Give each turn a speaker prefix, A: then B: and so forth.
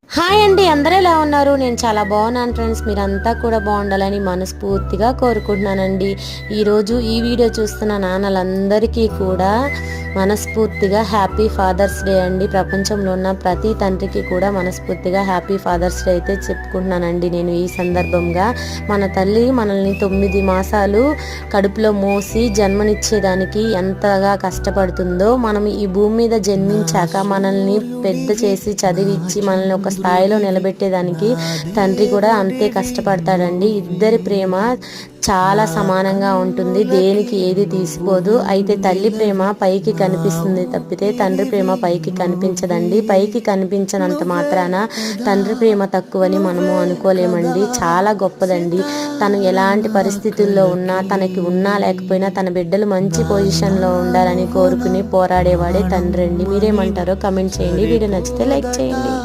A: Hi అండి, అందరూ ఎలా ఉన్నారు? నేను చాలా బాగున్నాను ఫ్రెండ్స్. మీరంతా కూడా బాగుండాలని మనస్ఫూర్తిగా కోరుకుంటున్నానండి. ఈరోజు ఈ వీడియో చూస్తున్న నాన్నలందరికీ కూడా మనస్ఫూర్తిగా హ్యాపీ ఫాదర్స్ డే అండి. ప్రపంచంలో ఉన్న ప్రతి తండ్రికి కూడా మనస్ఫూర్తిగా హ్యాపీ ఫాదర్స్ డే అయితే చెప్పుకుంటున్నానండి. నేను ఈ సందర్భంగా మన తల్లి మనల్ని 9 మాసాలు కడుపులో మోసి జన్మనిచ్చేదానికి ఎంతగా కష్టపడుతుందో, మనం ఈ భూమి మీద జన్మించాక మనల్ని పెద్ద చేసి చదివిచ్చి మనల్ని ఒక స్థాయిలో నిలబెట్టేదానికి తండ్రి కూడా అంతే కష్టపడతాడండి. ఇద్దరి ప్రేమ చాలా సమానంగా ఉంటుంది, దేనికి ఏది తీసిపోదు. అయితే తల్లి ప్రేమ పైకి కనిపిస్తుంది తప్పితే తండ్రి ప్రేమ పైకి కనిపించదండి. పైకి కనిపించనంత మాత్రాన తండ్రి ప్రేమ తక్కువని మనము అనుకోలేమండి. చాలా గొప్పదండి. తను ఎలాంటి పరిస్థితుల్లో ఉన్నా, తనకి ఉన్నా లేకపోయినా తన బిడ్డలు మంచి పొజిషన్లో ఉండాలని కోరుకుని పోరాడేవాడే తండ్రి అండి. మీరేమంటారో కమెంట్ చేయండి. వీడియో నచ్చితే లైక్ చేయండి.